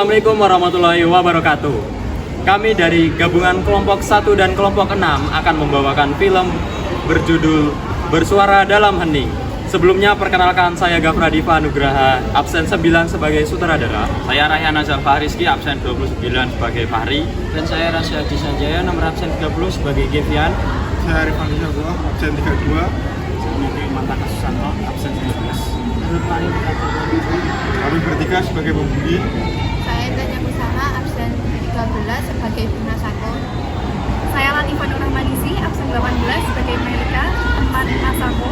Assalamualaikum warahmatullahi wabarakatuh. Kami dari gabungan kelompok 1 dan kelompok 6 akan membawakan film berjudul Bersuara Dalam Hening. Sebelumnya perkenalkan, saya Gafra Diva Nugraha, absen 9 sebagai sutradara. Saya Rayhan Azhar Fahrizky, absen 29 sebagai Fahri. Dan saya Rasya Disanjaya, nomor absen 30 sebagai Gevian. Saya Arif Andi Syahbullah, absen 32. Saya Mantaka Susanto, absen 13. Kami bertiga sebagai pembuli. Saya Tanya Kusama, absen 13 sebagai Bina Sako. Saya Latifah Nur Rahmanisi, absen 18 sebagai Melika, teman Nasako.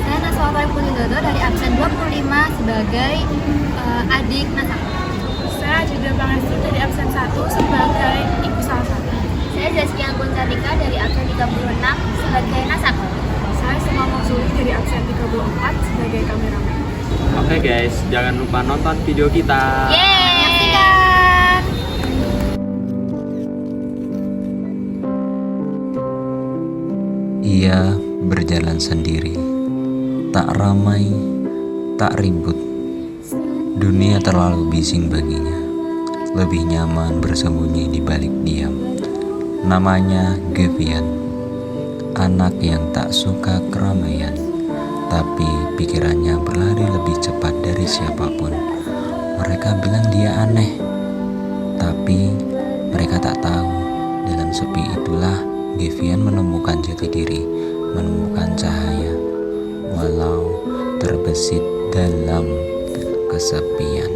Saya Naswata Punidodo dari absen 25 sebagai adik Nasako. Saya Juda Pangestu dari absen 1 sebagai Ibu Salsa. Saya Zaskia Guncatika dari absen 36 sebagai Nasako. Saya Sema Maksuli dari absen 34 sebagai kameramen. Oke guys, jangan lupa nonton video kita. Menyaksikan. Ia berjalan sendiri, tak ramai, tak ribut. Dunia terlalu bising baginya. Lebih nyaman bersembunyi di balik diam. Namanya Gevian, anak yang tak suka keramaian, tapi pikirannya berlari lebih cepat dari siapapun. Mereka bilang dia aneh, tapi mereka tak tahu dalam sepi itulah Gevian menemukan jati diri, menemukan cahaya, walau terbesit dalam kesepian.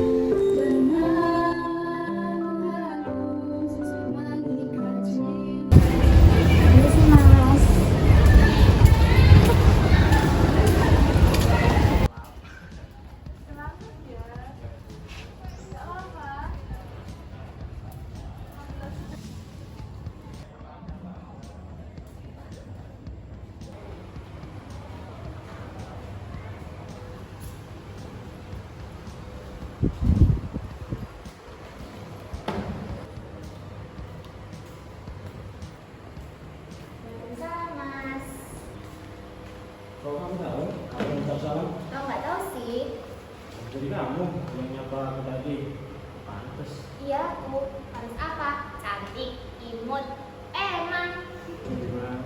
Kalau kamu tahu, apa yang tak salah? Tahu nggak tahu sih. Jadi kamu yang nyapa aku tadi. Pantes. Iya, aku harus apa? Cantik, imut, emang. Gimana?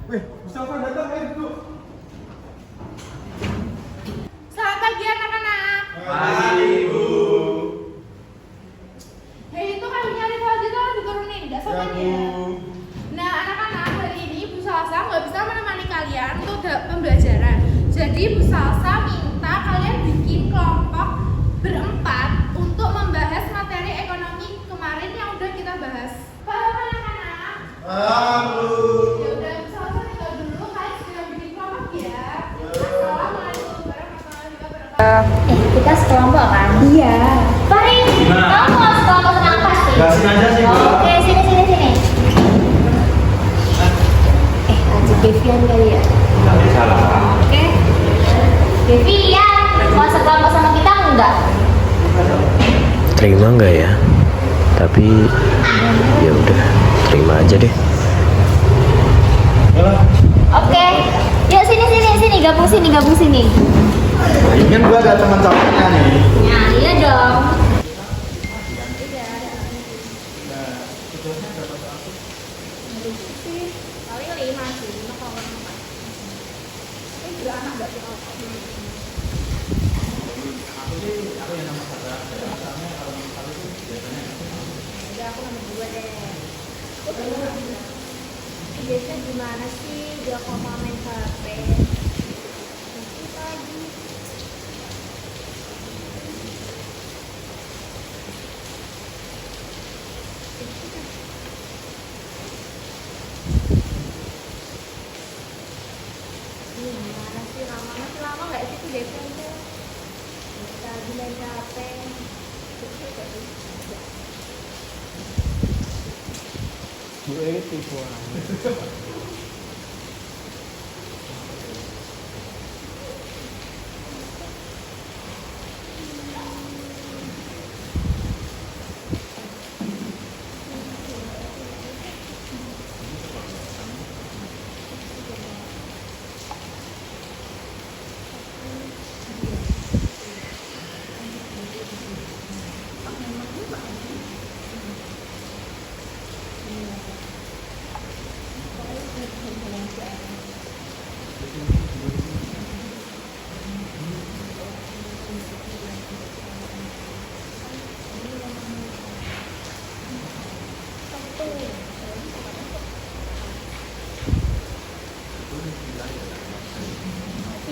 Wih, Mustafa datang, ayo duduk. Selamat pagi anak-anak. Pagi, Ibu. Hei, itu kayunya di kelas itu harus diturunin, nggak sopan Ya, Bu. ya. Nah, anak-anak, hari ini Bu Salsa nggak bisa menemani kalian untuk pembelajaran. Jadi Bu Salsa minta kalian bikin kelompok berempat untuk membahas materi ekonomi kemarin yang udah kita bahas. Paham anak-anak? Halo. Ya udah, Bu Salsa tinggal dulu, kalian segera bikin kelompok ya. Assalamualaikum warahmatullahi wabarakatuh. Kita sekelompok kan? Iya. Fahri, kamu mau sekelompok sama apa sih? Gasin aja sih, Bu. Oke, sini. Lanjut Gevian kali ya? Nggak bisa lah. Oke. Gevian, mau sekelompok sama kita enggak? Terima nggak ya? Tapi ya udah, terima aja deh. Oke. Yuk sini, gabung sini. Ini kan gua ada teman cowoknya nih. Nah, iya dong. Biasanya gimana sih dia kok main HP? Nanti pagi. Gimana sih lama nggak sih tuh Devan tuh? Bisa main HP. Gue tipu aja.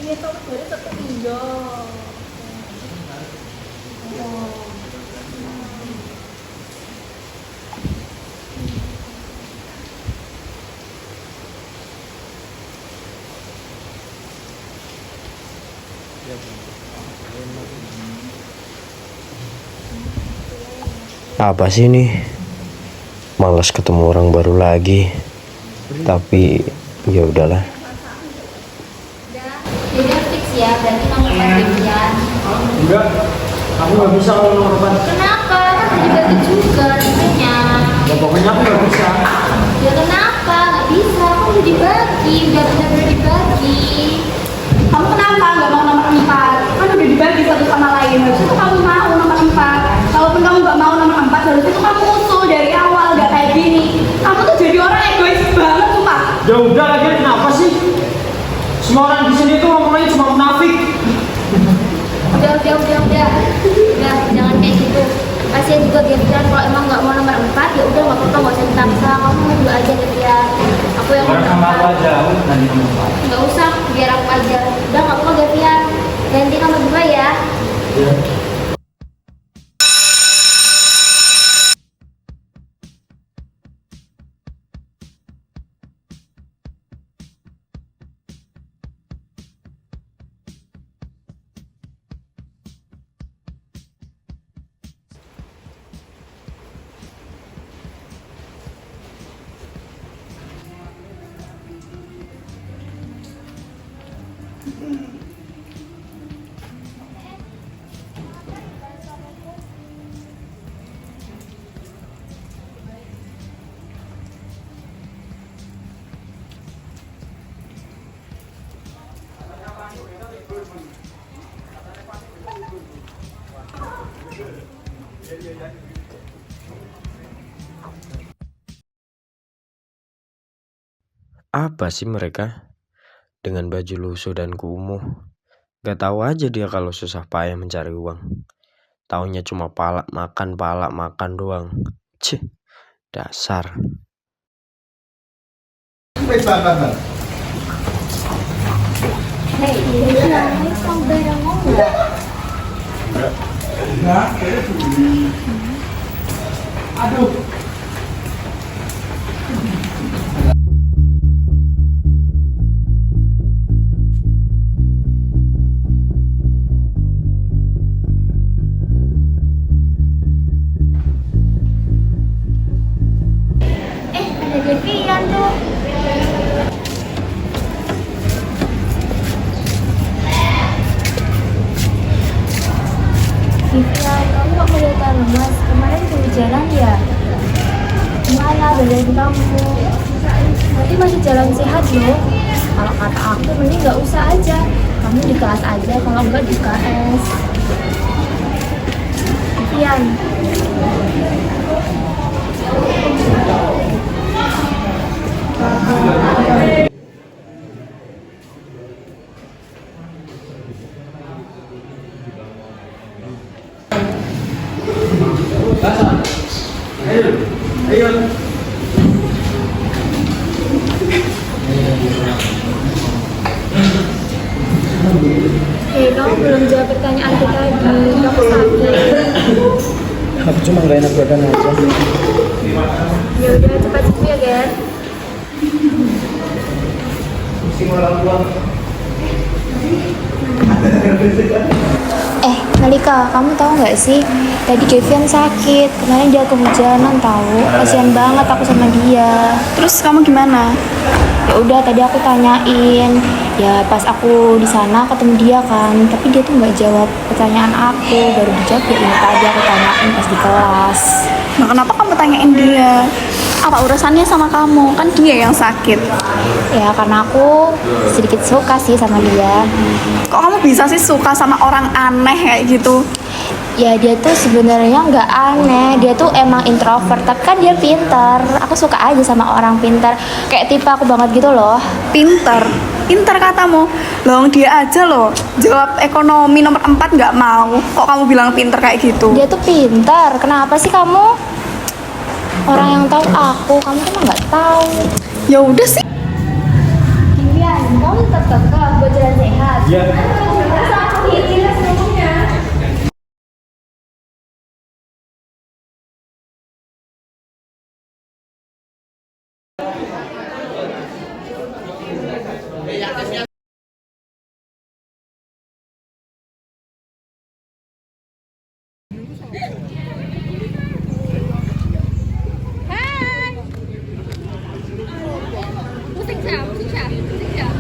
dia tahu dari tetap iya. Apa sih ini? Malas ketemu orang baru lagi. Tapi ya udahlah. Jadi fix ya, berarti nomor 4 Devian. Enggak, aku nggak bisa kalau nomor 4. Kenapa? Kan dibagi juga namanya. Ya pokoknya aku nggak bisa. Ya kenapa? Nggak bisa, kan udah dibagi, udah benar-benar dibagi. Kamu kenapa nggak mau nomor 4? Kan udah dibagi satu sama lain. Harusnya tuh kamu mau nomor 4. Kalaupun kamu nggak mau nomor 4, harusnya tuh kamu usul dari awal, nggak kayak gini. Kamu tuh jadi orang egois banget, sumpah. Ya udah lagi kenapa sih? Semua orang di sini tuh ngomongnya cuma munafik. Udah, jangan kayak gitu. Kasihan juga Devian, kalau emang nggak mau nomor 4, ya udah nggak apa-apa, nggak usah dipaksa. Kamu juga aja Devian. Aku yang Orang sama aku nomor 4. aja, aku nanti nomor 4. Nggak usah, biar aku aja. Udah nggak apa-apa Devian. Ganti nomor 2 ya. Apa sih mereka? Dengan baju lusuh dan kumuh. Gak tahu aja dia kalau susah payah mencari uang. Taunya cuma pala makan doang. Cih, dasar. Hei, Devian, kamu bareng mau nggak? Aduh. Ada Devian tuh. Devian, kamu kok kelihatan lemas? Kemarin kehujanan ya? Gimana badan kamu? Nanti masih jalan sehat loh. Kalau kata aku mending nggak usah aja. Kamu di kelas aja, kalau enggak di KS. Devian. Ayo. Hei, kamu belum jawab pertanyaanku tadi. Kamu sakit. Aku cuma gak enak badan aja. Ya udah cepat sembuh ya, Ger. Malika, kamu tahu nggak sih? Tadi Devian sakit. Kemarin dia kehujanan tahu. Kasihan banget aku sama dia. Terus kamu gimana? Ya udah tadi aku tanyain. Ya pas aku di sana ketemu dia kan, tapi dia tuh nggak jawab pertanyaan aku. Baru dijawab ya ini tadi aku tanyain pas di kelas. Nah, kenapa kamu tanyain dia? Apa urusannya sama kamu? Kan dia yang sakit. Ya karena aku sedikit suka sih sama dia. Kok kamu bisa sih suka sama orang aneh kayak gitu? Ya dia tuh sebenarnya nggak aneh, dia tuh emang introvert, tapi kan dia pintar. Aku suka aja sama orang pintar, kayak tipe aku banget gitu loh. Pinter? Pinter katamu? Loh dia aja loh jawab ekonomi nomor 4 nggak mau. Kok kamu bilang pinter kayak gitu? Dia tuh pintar, kenapa sih kamu? Orang yang tahu aku, kamu tuh nggak tahu. Ya udah sih. Devian, kamu tetap kekeh buat jalan sehat. Ya. Hai. Pusing Syah, pusing Syah, pusing Syah.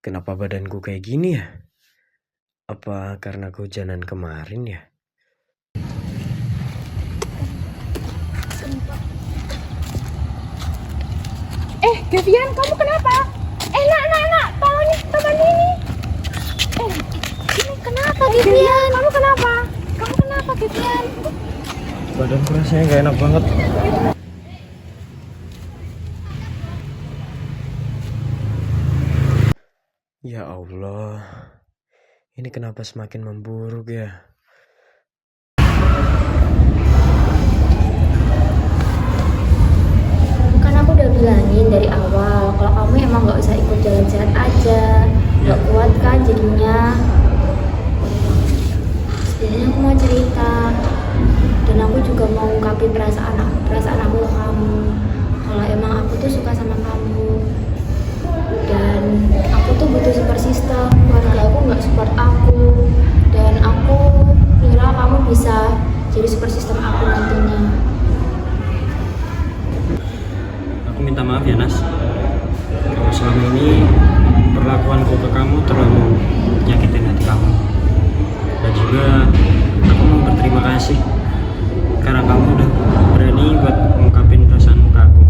Kenapa badanku kayak gini ya? Apa karena kehujanan kemarin ya? Gevian, kamu kenapa? Nak, tolong teman ini. Ini kenapa, Gevian? Kamu kenapa? Kamu kenapa, Gevian? Badanku rasanya gak enak banget. Ya Allah, ini kenapa semakin memburuk ya? Kan aku udah bilangin dari awal kalau kamu emang nggak usah ikut jalan sehat aja, nggak kuat kan jadinya. Sebenarnya aku mau cerita dan aku juga mau ungkapin perasaan aku ke kamu. Kalau emang aku tuh suka sama kamu dan aku tuh butuh support system. Keluarga aku nggak support aku dan aku kira kamu bisa jadi support system aku nantinya. Aku minta maaf ya Nas, kalau selama ini perlakuanku ke kamu terlalu nyakitin hati kamu. Dan juga aku mau berterima kasih karena kamu udah berani buat ngungkapin perasaanmu ke aku.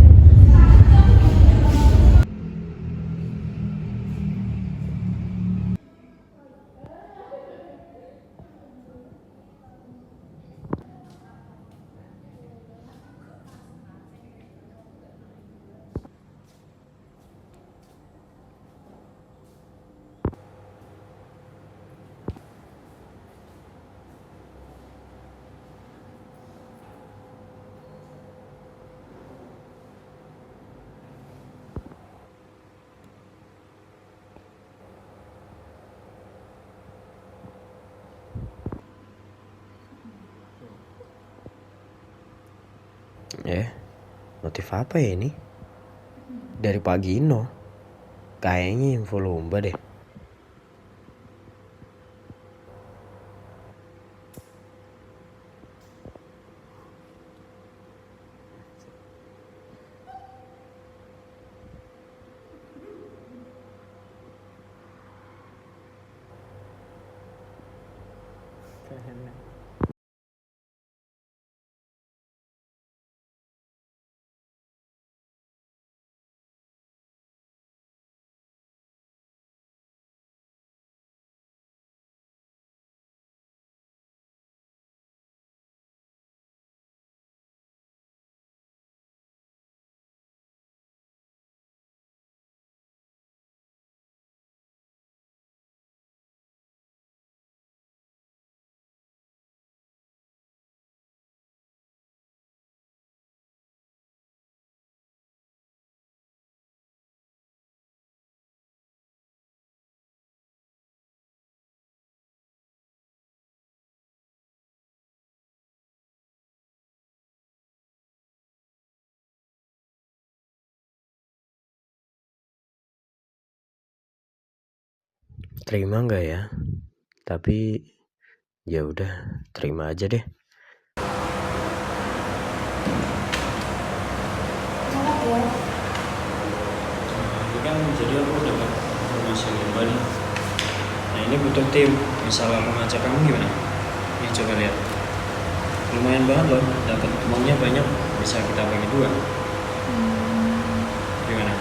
Notif apa ya ini? Dari Pak Gino. Kayaknya info lomba deh. Terima nggak ya? Tapi ya udah, terima aja deh. Ini kan jadi aku dapat informasi lomba nih. Nah ini butuh tim. Misal aku ngajak kamu gimana? Nih coba lihat. Lumayan banget loh. Dapat uangnya banyak. Bisa kita bagi dua. Gimana?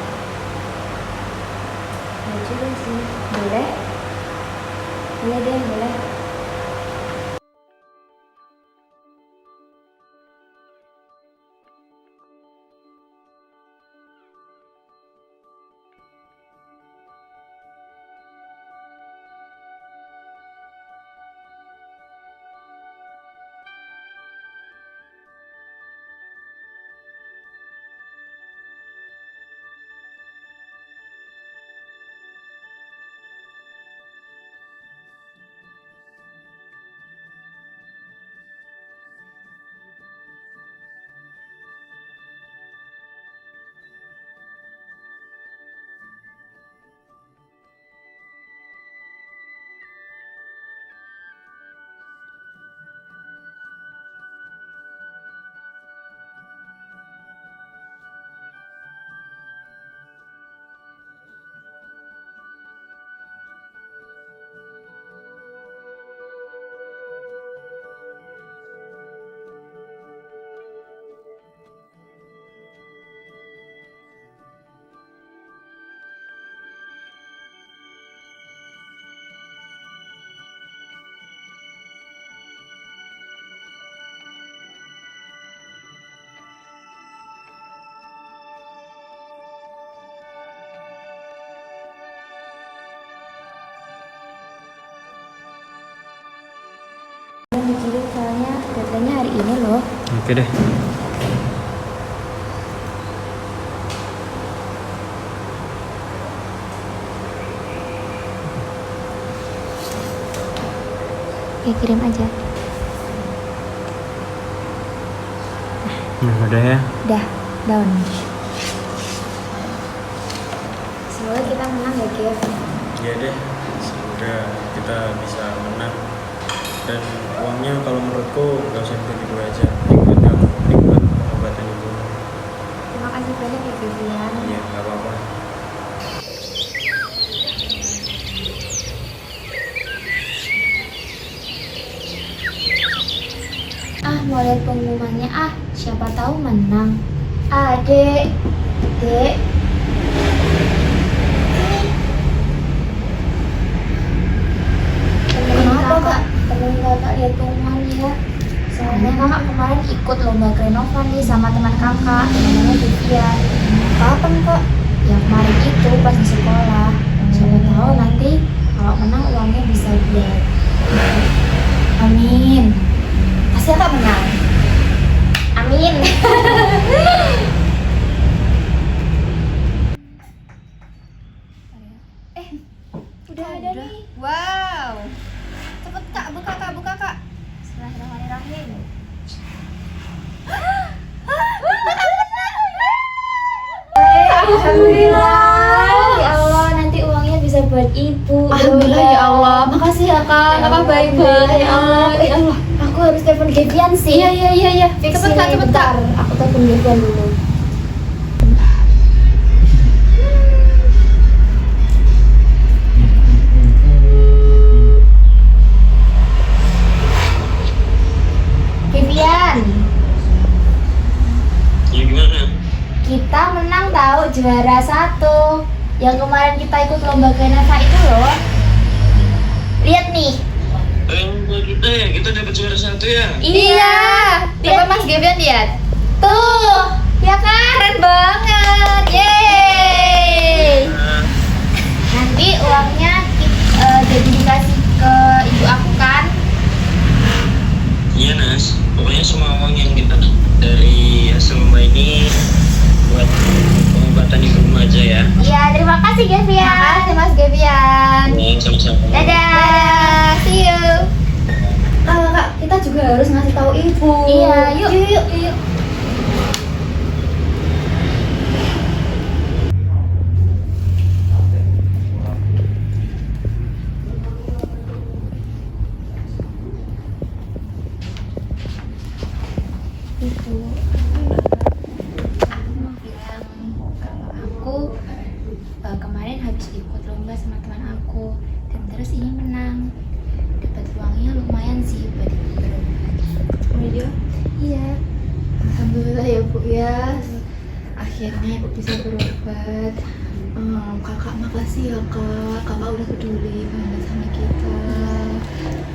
Ya juga sih, boleh? Boleh deh, boleh. tolong dikirim soalnya deadline-nya hari ini loh. Oke deh. Oke, kirim aja. Udah ya. Udah, down. Semoga kita menang ya, Kev. Iya deh. Semoga kita bisa menang. Dan uangnya kalau menurutku nggak usah begitu aja. Ikut pengobatan ibu. Terima kasih banyak ya, Vivian. Iya, nggak apa-apa. Mau lihat pengumumannya siapa tahu menang. Dek. Kenapa kak? Temenin kakak lihat pengumumannya ya. Soalnya kakak kemarin ikut lomba Grenovan nih sama teman kakak, namanya Vivian. Kapan kak? Ya kemarin itu pas di sekolah. Siapa tahu nanti kalau menang uangnya bisa buat. Amin. Pasti kakak menang. Amin. Udah ada nih. Wow. Cepet kak, buka kak. Bismillahirrahmanirrahim. Alhamdulillah. Ya Allah, nanti uangnya bisa buat ibu. Alhamdulillah ya Allah. Makasih ya kak. Kakak baik banget ya Allah. Ya Allah. Aku harus telepon Gevian sih. Iya. Fix Cepet kak, ini, cepet kak. bentar. Aku telepon Gevian dulu. Gevian, Ya gimana? kita menang tahu juara 1. Yang kemarin kita ikut lomba Grenovan itu loh. Lihat nih. Kita ya, kita dapat juara 1 ya. Iya. Coba Mas Gevian lihat. Tuh, ya kan? Keren banget. Yeay. Nanti uangnya jadi dikasih ke ibu aku kan? Iya Nas, pokoknya semua uang yang kita dari hasil lomba ini buat pengobatan ibu aja ya. Iya, terima kasih Gevian. Makasih Mas Gevian. Sama-sama. Dadah. See you. Kak, kita juga harus ngasih tahu ibu. Iya, yuk. Ibu, aku mau bilang kalau aku kemarin habis ikut lomba sama teman aku dan terus ini menang. Dapat uangnya lumayan sih buat berobat. Oh iya. Iya. Alhamdulillah ya Bu ya. Akhirnya Ibu bisa berobat. Kakak makasih ya kak. Kakak udah peduli banget sama kita.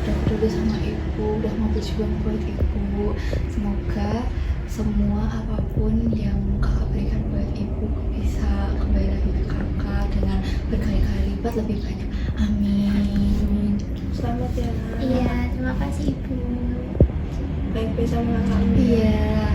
Udah peduli sama Ibu. Udah mau berjuang buat Ibu. Semoga semua apapun yang kakak berikan buat Ibu bisa kembali lagi ke kakak dengan berkali-kali lipat lebih banyak. Amin. Selamat ya. Iya, terima kasih ibu. Baik-baik sama kakak. Iya.